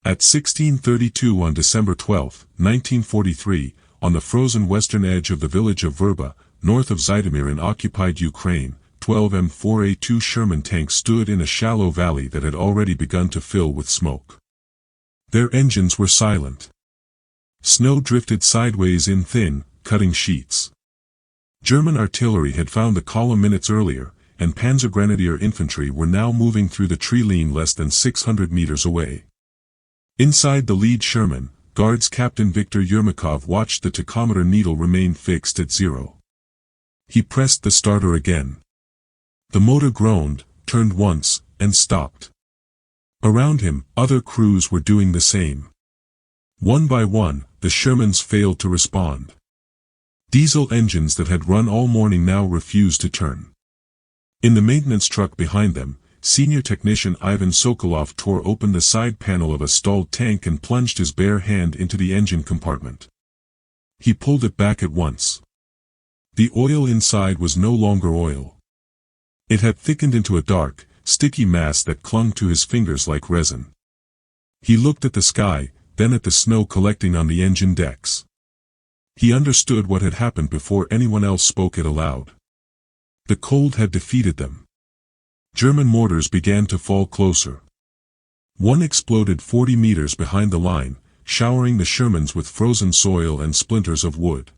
At 16:32 on December 12, 1943, on the frozen western edge of the village of Verba, north of Zhytomyr in occupied Ukraine, 12 M4A2 Sherman tanks stood in a shallow valley that had already begun to fill with smoke. Their engines were silent. Snow drifted sideways in thin, cutting sheets. German artillery had found the column minutes earlier, and Panzergrenadier infantry were now moving through the tree line less than 600 meters away. Inside the lead Sherman, Guards Captain Viktor Yermakov watched the tachometer needle remain fixed at 0. He pressed the starter again. The motor groaned, turned once, and stopped. Around him, other crews were doing the same. One by one, the Shermans failed to respond. Diesel engines that had run all morning now refused to turn. In the maintenance truck behind them, Senior Technician Ivan Sokolov tore open the side panel of a stalled tank and plunged his bare hand into the engine compartment. He pulled it back at once. The oil inside was no longer oil. It had thickened into a dark, sticky mass that clung to his fingers like resin. He looked at the sky, then at the snow collecting on the engine decks. He understood what had happened before anyone else spoke it aloud. The cold had defeated them. German mortars began to fall closer. One exploded 40 meters behind the line, showering the Shermans with frozen soil and splinters of wood.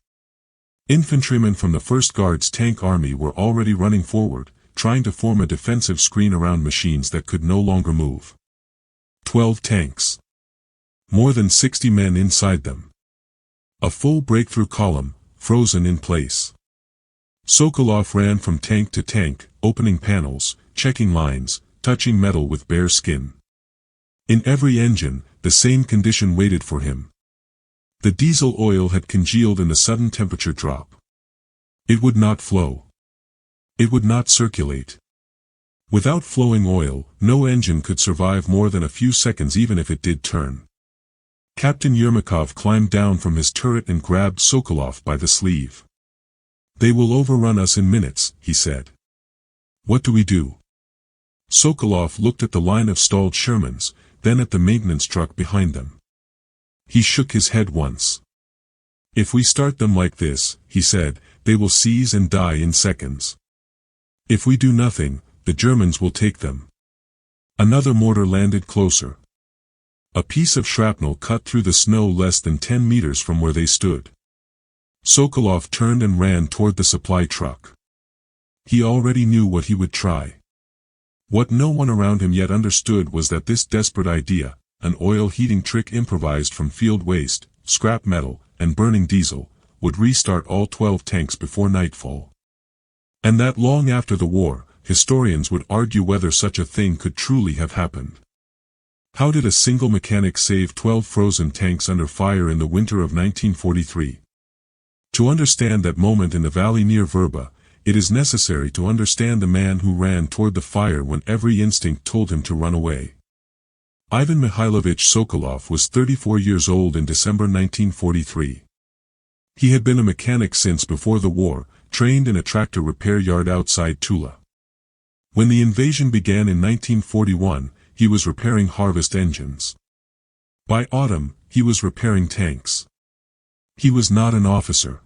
Infantrymen from the 1st Guards Tank Army were already running forward, trying to form a defensive screen around machines that could no longer move. 12 tanks. More than 60 men inside them. A full breakthrough column, frozen in place. Sokolov ran from tank to tank, opening panels, checking lines, touching metal with bare skin. In every engine, the same condition waited for him. The diesel oil had congealed in the sudden temperature drop. It would not flow. It would not circulate. Without flowing oil, no engine could survive more than a few seconds even if it did turn. Captain Yermakov climbed down from his turret and grabbed Sokolov by the sleeve. "They will overrun us in minutes," he said. "What do we do?" Sokolov looked at the line of stalled Shermans, then at the maintenance truck behind them. He shook his head once. "If we start them like this," he said, "they will seize and die in seconds. If we do nothing, the Germans will take them." Another mortar landed closer. A piece of shrapnel cut through the snow less than 10 meters from where they stood. Sokolov turned and ran toward the supply truck. He already knew what he would try. What no one around him yet understood was that this desperate idea, an oil heating trick improvised from field waste, scrap metal, and burning diesel, would restart all 12 tanks before nightfall. And that long after the war, historians would argue whether such a thing could truly have happened. How did a single mechanic save 12 frozen tanks under fire in the winter of 1943? To understand that moment in the valley near Verba, it is necessary to understand the man who ran toward the fire when every instinct told him to run away. Ivan Mikhailovich Sokolov was 34 years old in December 1943. He had been a mechanic since before the war, trained in a tractor repair yard outside Tula. When the invasion began in 1941, he was repairing harvest engines. By autumn, he was repairing tanks. He was not an officer.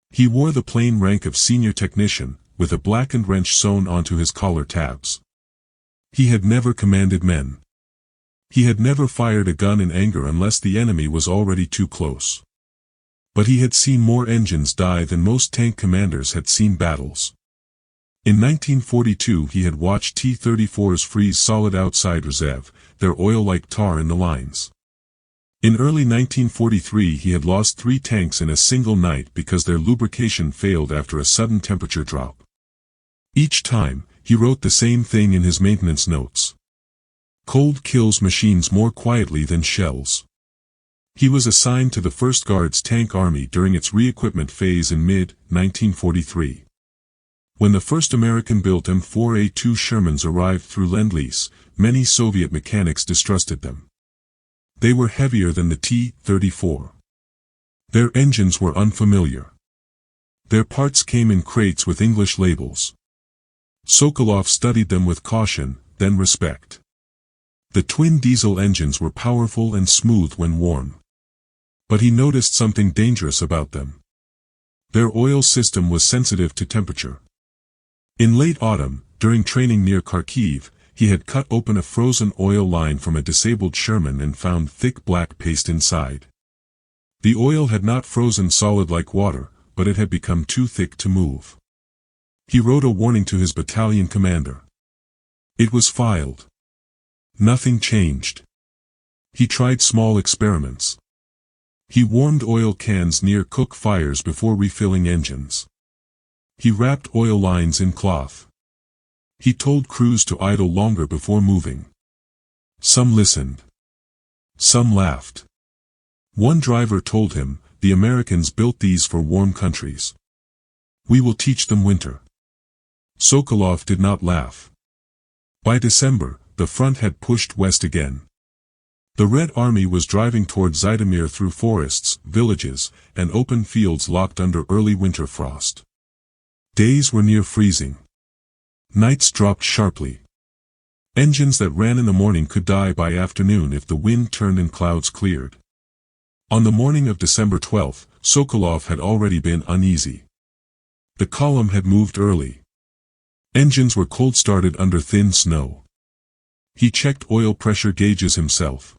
He wore the plain rank of senior technician, with a blackened wrench sewn onto his collar tabs. He had never commanded men. He had never fired a gun in anger unless the enemy was already too close. But he had seen more engines die than most tank commanders had seen battles. In 1942 he had watched T-34s freeze solid outside Rzhev, their oil like tar in the lines. In early 1943 he had lost 3 tanks in a single night because their lubrication failed after a sudden temperature drop. Each time, he wrote the same thing in his maintenance notes. Cold kills machines more quietly than shells. He was assigned to the 1st Guards Tank Army during its re-equipment phase in mid-1943. When the first American-built M4A2 Shermans arrived through Lend-Lease, many Soviet mechanics distrusted them. They were heavier than the T-34. Their engines were unfamiliar. Their parts came in crates with English labels. Sokolov studied them with caution, then respect. The twin diesel engines were powerful and smooth when warm. But he noticed something dangerous about them. Their oil system was sensitive to temperature. In late autumn, during training near Kharkiv, he had cut open a frozen oil line from a disabled Sherman and found thick black paste inside. The oil had not frozen solid like water, but it had become too thick to move. He wrote a warning to his battalion commander. It was filed. Nothing changed. He tried small experiments. He warmed oil cans near cook fires before refilling engines. He wrapped oil lines in cloth. He told crews to idle longer before moving. Some listened. Some laughed. One driver told him, "The Americans built these for warm countries. We will teach them winter." Sokolov did not laugh. By December, the front had pushed west again. The Red Army was driving toward Zhytomyr through forests, villages, and open fields locked under early winter frost. Days were near freezing. Nights dropped sharply. Engines that ran in the morning could die by afternoon if the wind turned and clouds cleared. On the morning of December 12, Sokolov had already been uneasy. The column had moved early. Engines were cold-started under thin snow. He checked oil pressure gauges himself.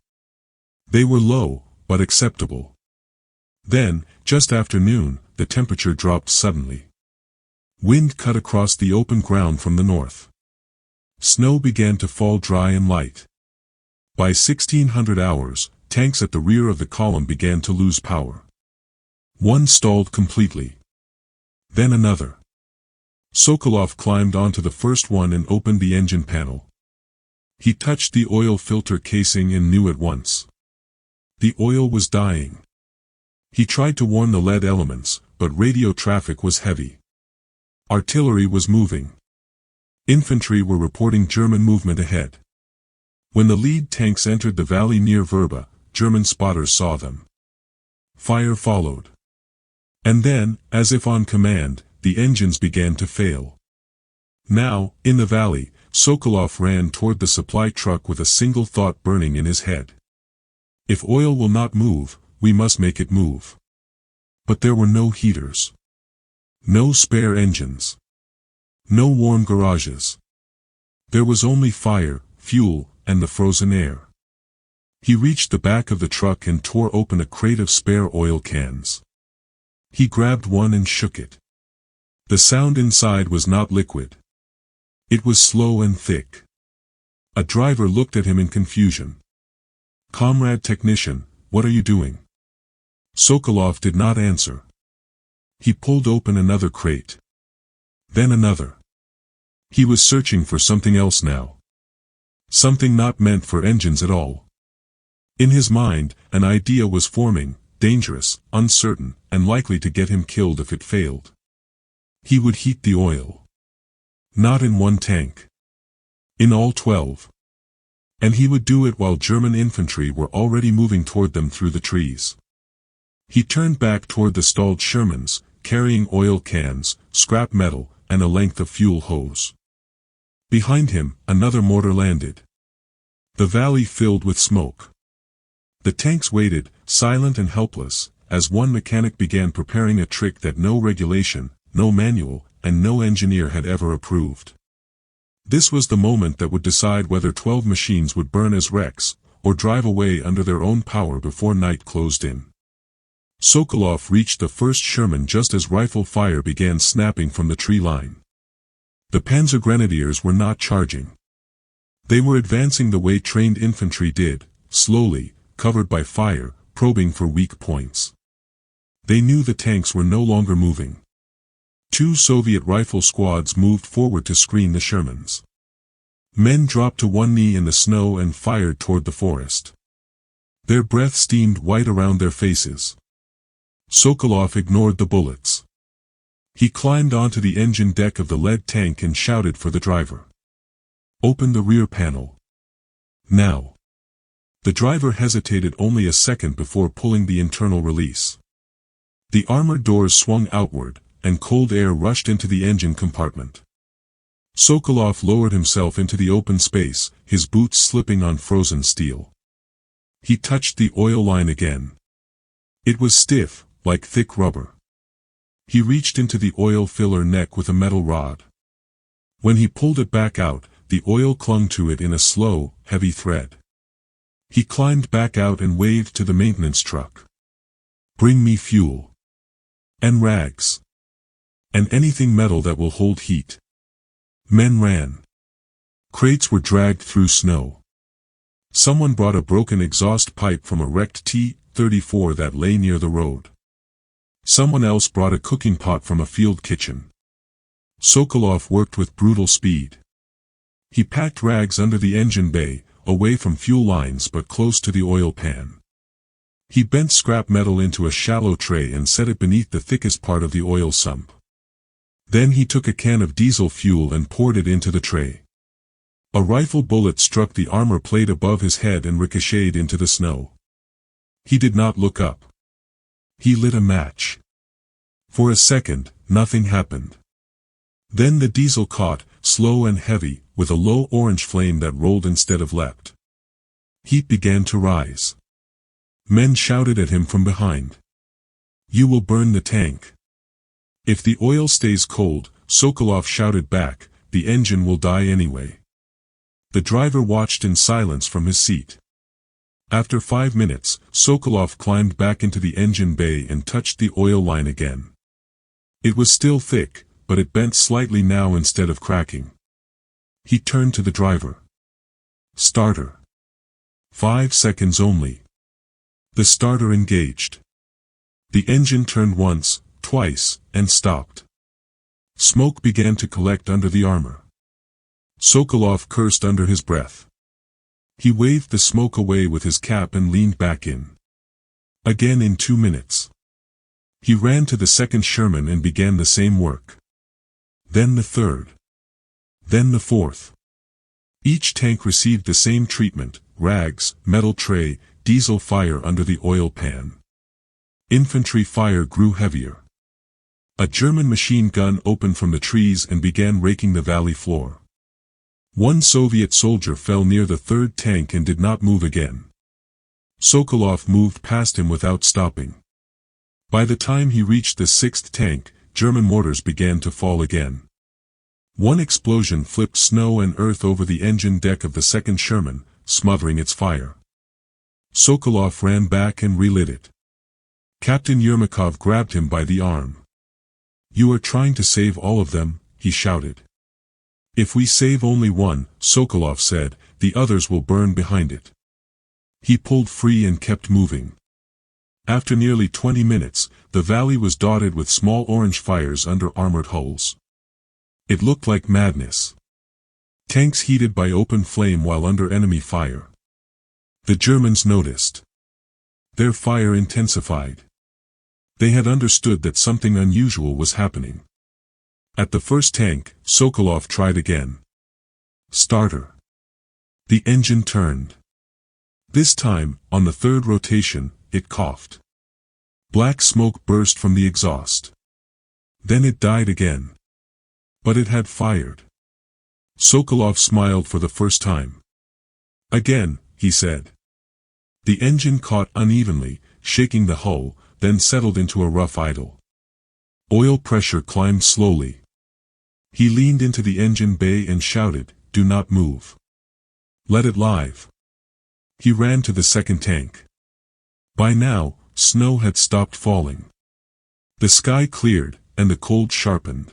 They were low, but acceptable. Then, just after noon, the temperature dropped suddenly. Wind cut across the open ground from the north. Snow began to fall dry and light. By 1600 hours, tanks at the rear of the column began to lose power. One stalled completely. Then another. Sokolov climbed onto the first one and opened the engine panel. He touched the oil filter casing and knew at once. The oil was dying. He tried to warn the lead elements, but radio traffic was heavy. Artillery was moving. Infantry were reporting German movement ahead. When the lead tanks entered the valley near Vrba, German spotters saw them. Fire followed. And then, as if on command, the engines began to fail. Now, in the valley, Sokolov ran toward the supply truck with a single thought burning in his head. If oil will not move, we must make it move. But there were no heaters. No spare engines. No warm garages. There was only fire, fuel, and the frozen air. He reached the back of the truck and tore open a crate of spare oil cans. He grabbed one and shook it. The sound inside was not liquid. It was slow and thick. A driver looked at him in confusion. "Comrade technician, what are you doing?" Sokolov did not answer. He pulled open another crate. Then another. He was searching for something else now. Something not meant for engines at all. In his mind, an idea was forming, dangerous, uncertain, and likely to get him killed if it failed. He would heat the oil. Not in one tank. In all 12. And he would do it while German infantry were already moving toward them through the trees. He turned back toward the stalled Shermans, carrying oil cans, scrap metal, and a length of fuel hose. Behind him, another mortar landed. The valley filled with smoke. The tanks waited, silent and helpless, as one mechanic began preparing a trick that no regulation, no manual, and no engineer had ever approved. This was the moment that would decide whether 12 machines would burn as wrecks, or drive away under their own power before night closed in. Sokolov reached the first Sherman just as rifle fire began snapping from the tree line. The Panzergrenadiers were not charging. They were advancing the way trained infantry did, slowly, covered by fire, probing for weak points. They knew the tanks were no longer moving. 2 Soviet rifle squads moved forward to screen the Shermans. Men dropped to one knee in the snow and fired toward the forest. Their breath steamed white around their faces. Sokolov ignored the bullets. He climbed onto the engine deck of the lead tank and shouted for the driver. "Open the rear panel. Now." The driver hesitated only a second before pulling the internal release. The armored doors swung outward, and cold air rushed into the engine compartment. Sokolov lowered himself into the open space, his boots slipping on frozen steel. He touched the oil line again. It was stiff, like thick rubber. He reached into the oil filler neck with a metal rod. When he pulled it back out, the oil clung to it in a slow, heavy thread. He climbed back out and waved to the maintenance truck. "Bring me fuel. And rags. And anything metal that will hold heat." Men ran. Crates were dragged through snow. Someone brought a broken exhaust pipe from a wrecked T-34 that lay near the road. Someone else brought a cooking pot from a field kitchen. Sokolov worked with brutal speed. He packed rags under the engine bay, away from fuel lines but close to the oil pan. He bent scrap metal into a shallow tray and set it beneath the thickest part of the oil sump. Then he took a can of diesel fuel and poured it into the tray. A rifle bullet struck the armor plate above his head and ricocheted into the snow. He did not look up. He lit a match. For a second, nothing happened. Then the diesel caught, slow and heavy, with a low orange flame that rolled instead of leapt. Heat began to rise. Men shouted at him from behind. "You will burn the tank." "If the oil stays cold," Sokolov shouted back, "the engine will die anyway." The driver watched in silence from his seat. After 5 minutes, Sokolov climbed back into the engine bay and touched the oil line again. It was still thick, but it bent slightly now instead of cracking. He turned to the driver. "Starter." 5 seconds only. The starter engaged. The engine turned once, twice, and stopped. Smoke began to collect under the armor. Sokolov cursed under his breath. He waved the smoke away with his cap and leaned back in. Again in 2 minutes. He ran to the second Sherman and began the same work. Then the third. Then the fourth. Each tank received the same treatment: rags, metal tray, diesel fire under the oil pan. Infantry fire grew heavier. A German machine gun opened from the trees and began raking the valley floor. One Soviet soldier fell near the third tank and did not move again. Sokolov moved past him without stopping. By the time he reached the sixth tank, German mortars began to fall again. One explosion flipped snow and earth over the engine deck of the second Sherman, smothering its fire. Sokolov ran back and relit it. Captain Yermakov grabbed him by the arm. "You are trying to save all of them," he shouted. "If we save only one," Sokolov said, "the others will burn behind it." He pulled free and kept moving. After nearly 20 minutes, the valley was dotted with small orange fires under armored hulls. It looked like madness. Tanks heated by open flame while under enemy fire. The Germans noticed. Their fire intensified. They had understood that something unusual was happening. At the first tank, Sokolov tried again. Starter. The engine turned. This time, on the third rotation, it coughed. Black smoke burst from the exhaust. Then it died again. But it had fired. Sokolov smiled for the first time. "Again," he said. The engine caught unevenly, shaking the hull, then settled into a rough idle. Oil pressure climbed slowly. He leaned into the engine bay and shouted, "Do not move. Let it live." He ran to the second tank. By now, snow had stopped falling. The sky cleared, and the cold sharpened.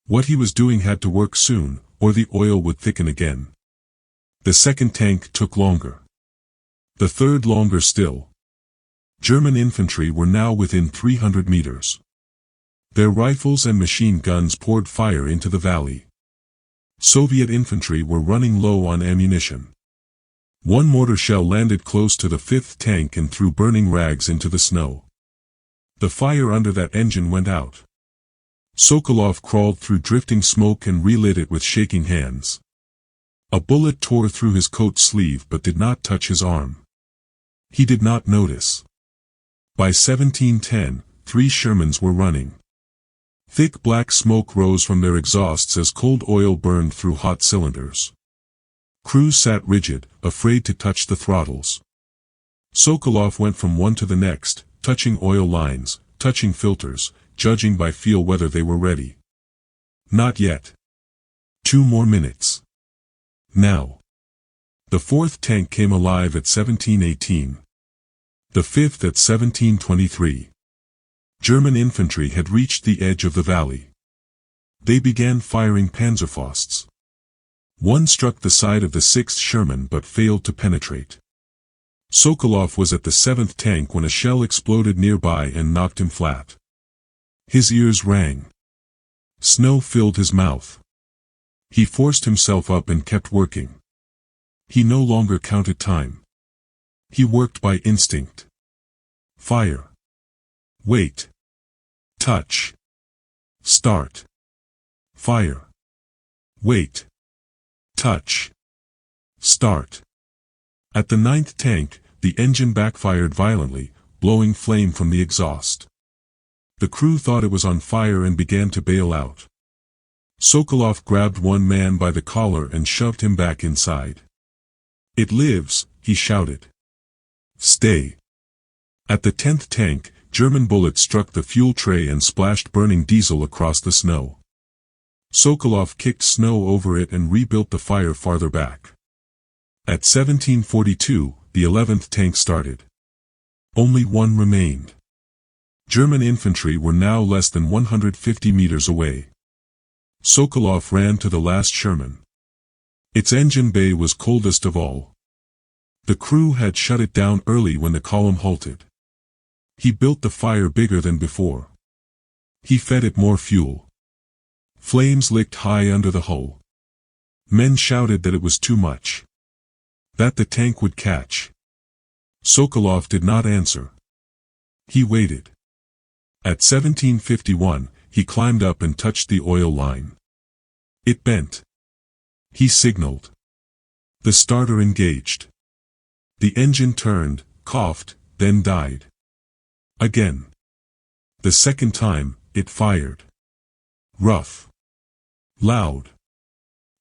What he was doing had to work soon, or the oil would thicken again. The second tank took longer. The third longer still. German infantry were now within 300 meters. Their rifles and machine guns poured fire into the valley. Soviet infantry were running low on ammunition. One mortar shell landed close to the fifth tank and threw burning rags into the snow. The fire under that engine went out. Sokolov crawled through drifting smoke and relit it with shaking hands. A bullet tore through his coat sleeve but did not touch his arm. He did not notice. By 17:10, 3 Shermans were running. Thick black smoke rose from their exhausts as cold oil burned through hot cylinders. Crews sat rigid, afraid to touch the throttles. Sokolov went from one to the next, touching oil lines, touching filters, judging by feel whether they were ready. Not yet. 2 more minutes. Now. The fourth tank came alive at 17:18. The fifth at 17:23. German infantry had reached the edge of the valley. They began firing Panzerfausts. One struck the side of the 6th Sherman but failed to penetrate. Sokolov was at the 7th tank when a shell exploded nearby and knocked him flat. His ears rang. Snow filled his mouth. He forced himself up and kept working. He no longer counted time. He worked by instinct. Fire. Wait. Touch. Start. Fire. Wait. Touch. Start. At the 9th tank, the engine backfired violently, blowing flame from the exhaust. The crew thought it was on fire and began to bail out. Sokolov grabbed one man by the collar and shoved him back inside. "It lives," he shouted. "Stay." At the 10th tank, German bullets struck the fuel tray and splashed burning diesel across the snow. Sokolov kicked snow over it and rebuilt the fire farther back. At 17:42, the 11th tank started. Only one remained. German infantry were now less than 150 meters away. Sokolov ran to the last Sherman. Its engine bay was coldest of all. The crew had shut it down early when the column halted. He built the fire bigger than before. He fed it more fuel. Flames licked high under the hull. Men shouted that it was too much. That the tank would catch. Sokolov did not answer. He waited. At 17:51, he climbed up and touched the oil line. It bent. He signaled. The starter engaged. The engine turned, coughed, then died. Again. The second time, it fired. Rough. Loud.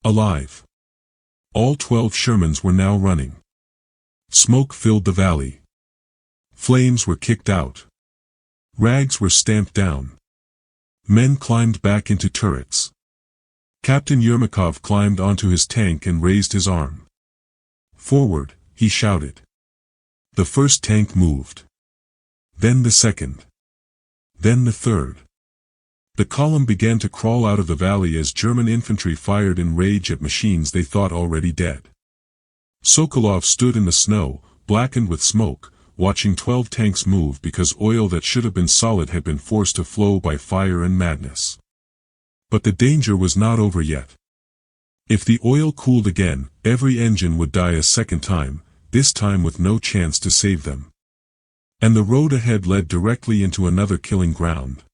Alive. All 12 Shermans were now running. Smoke filled the valley. Flames were kicked out. Rags were stamped down. Men climbed back into turrets. Captain Yermakov climbed onto his tank and raised his arm. "Forward," he shouted. The first tank moved. Then the second. Then the third. The column began to crawl out of the valley as German infantry fired in rage at machines they thought already dead. Sokolov stood in the snow, blackened with smoke, watching 12 tanks move because oil that should have been solid had been forced to flow by fire and madness. But the danger was not over yet. If the oil cooled again, every engine would die a second time, this time with no chance to save them. And the road ahead led directly into another killing ground.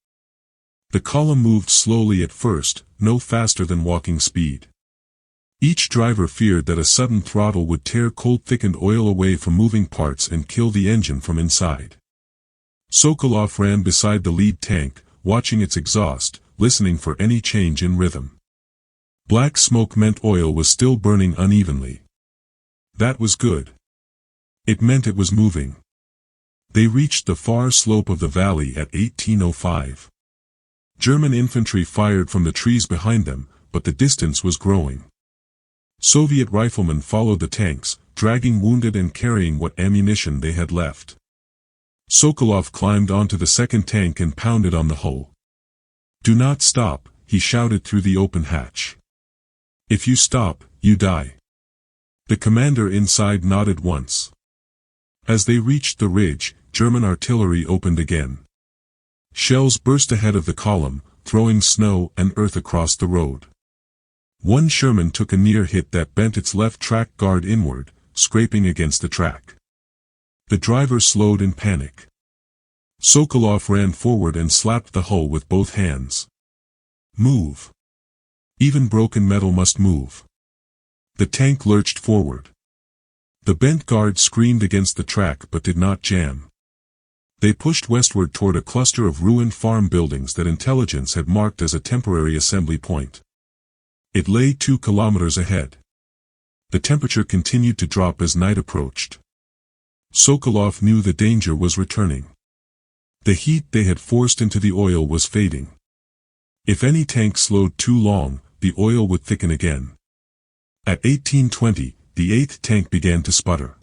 The column moved slowly at first, no faster than walking speed. Each driver feared that a sudden throttle would tear cold thickened oil away from moving parts and kill the engine from inside. Sokolov ran beside the lead tank, watching its exhaust, listening for any change in rhythm. Black smoke meant oil was still burning unevenly. That was good. It meant it was moving. They reached the far slope of the valley at 18:05. German infantry fired from the trees behind them, but the distance was growing. Soviet riflemen followed the tanks, dragging wounded and carrying what ammunition they had left. Sokolov climbed onto the second tank and pounded on the hull. "Do not stop," he shouted through the open hatch. "If you stop, you die." The commander inside nodded once. As they reached the ridge, German artillery opened again. Shells burst ahead of the column, throwing snow and earth across the road. One Sherman took a near hit that bent its left track guard inward, scraping against the track. The driver slowed in panic. Sokolov ran forward and slapped the hull with both hands. "Move. Even broken metal must move." The tank lurched forward. The bent guard screamed against the track but did not jam. They pushed westward toward a cluster of ruined farm buildings that intelligence had marked as a temporary assembly point. It lay 2 kilometers ahead. The temperature continued to drop as night approached. Sokolov knew the danger was returning. The heat they had forced into the oil was fading. If any tank slowed too long, the oil would thicken again. At 18:20, the 8th tank began to sputter.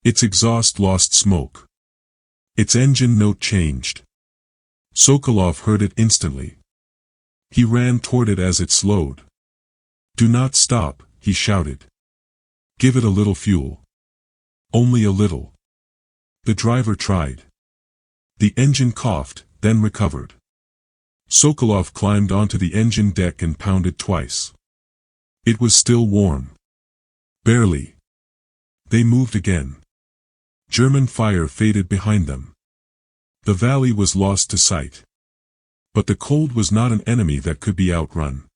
Its exhaust lost smoke. Its engine note changed. Sokolov heard it instantly. He ran toward it as it slowed. "Do not stop," he shouted. "Give it a little fuel. Only a little." The driver tried. The engine coughed, then recovered. Sokolov climbed onto the engine deck and pounded twice. It was still warm. Barely. They moved again. German fire faded behind them. The valley was lost to sight. But the cold was not an enemy that could be outrun.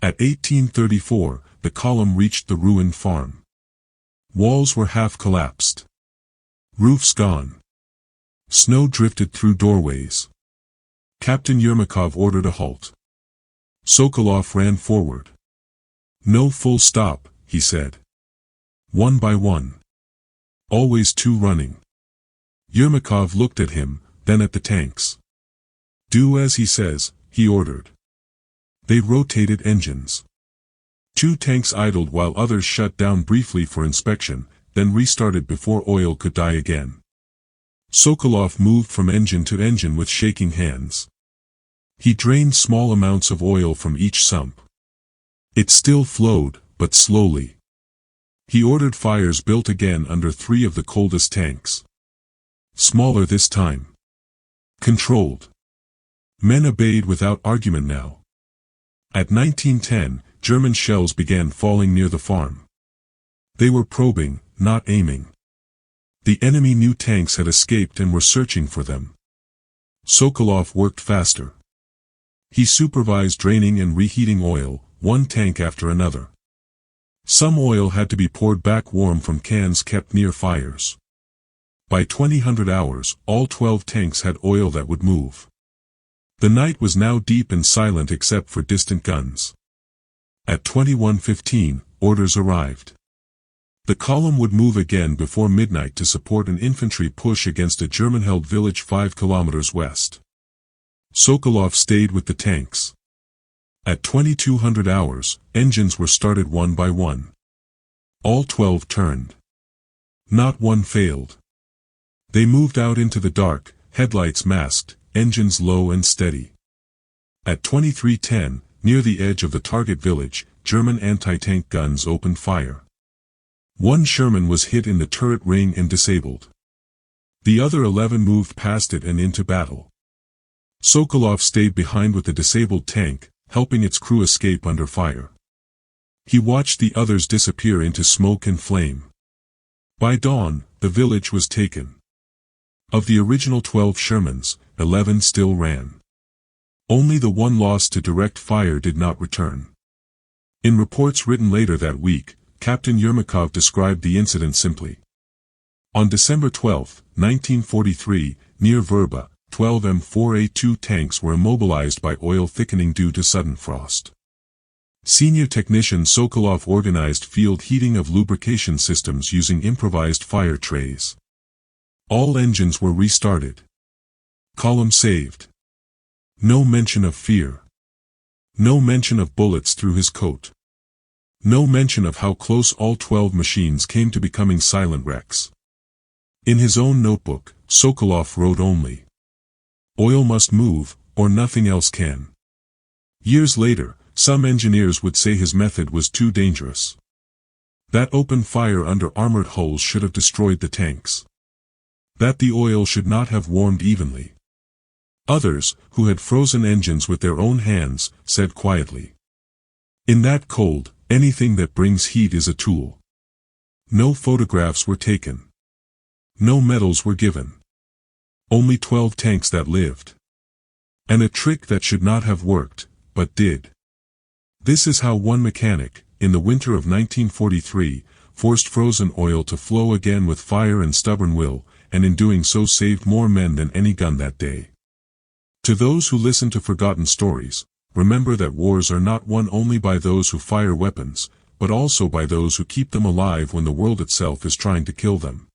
At 18:34, the column reached the ruined farm. Walls were half collapsed. Roofs gone. Snow drifted through doorways. Captain Yermakov ordered a halt. Sokolov ran forward. "No full stop," he said. "One by one. Always 2 running." Yermakov looked at him, then at the tanks. "Do as he says," he ordered. They rotated engines. 2 tanks idled while others shut down briefly for inspection, then restarted before oil could die again. Sokolov moved from engine to engine with shaking hands. He drained small amounts of oil from each sump. It still flowed, but slowly. He ordered fires built again under 3 of the coldest tanks. Smaller this time. Controlled. Men obeyed without argument now. At 19:10, German shells began falling near the farm. They were probing, not aiming. The enemy knew tanks had escaped and were searching for them. Sokolov worked faster. He supervised draining and reheating oil, 1 tank after another. Some oil had to be poured back warm from cans kept near fires. By 2000 hours, all 12 tanks had oil that would move. The night was now deep and silent except for distant guns. At 21:15, orders arrived. The column would move again before midnight to support an infantry push against a German-held village 5 kilometers west. Sokolov stayed with the tanks. At 2200 hours, engines were started one by one. All 12 turned. Not one failed. They moved out into the dark, headlights masked, engines low and steady. At 23:10, near the edge of the target village, German anti-tank guns opened fire. 1 Sherman was hit in the turret ring and disabled. The other 11 moved past it and into battle. Sokolov stayed behind with the disabled tank, helping its crew escape under fire. He watched the others disappear into smoke and flame. By dawn, the village was taken. Of the original 12 Shermans, 11 still ran. Only the one lost to direct fire did not return. In reports written later that week, Captain Yermakov described the incident simply. On December 12, 1943, near Verba, 12 M4A2 tanks were immobilized by oil thickening due to sudden frost. Senior technician Sokolov organized field heating of lubrication systems using improvised fire trays. All engines were restarted. Column saved. No mention of fear. No mention of bullets through his coat. No mention of how close all 12 machines came to becoming silent wrecks. In his own notebook, Sokolov wrote only, "Oil must move, or nothing else can." Years later, some engineers would say his method was too dangerous. That open fire under armored hulls should have destroyed the tanks. That the oil should not have warmed evenly. Others, who had frozen engines with their own hands, said quietly, "In that cold, anything that brings heat is a tool." No photographs were taken. No medals were given. Only 12 tanks that lived. And a trick that should not have worked, but did. This is how one mechanic, in the winter of 1943, forced frozen oil to flow again with fire and stubborn will, and in doing so saved more men than any gun that day. To those who listen to forgotten stories, remember that wars are not won only by those who fire weapons, but also by those who keep them alive when the world itself is trying to kill them.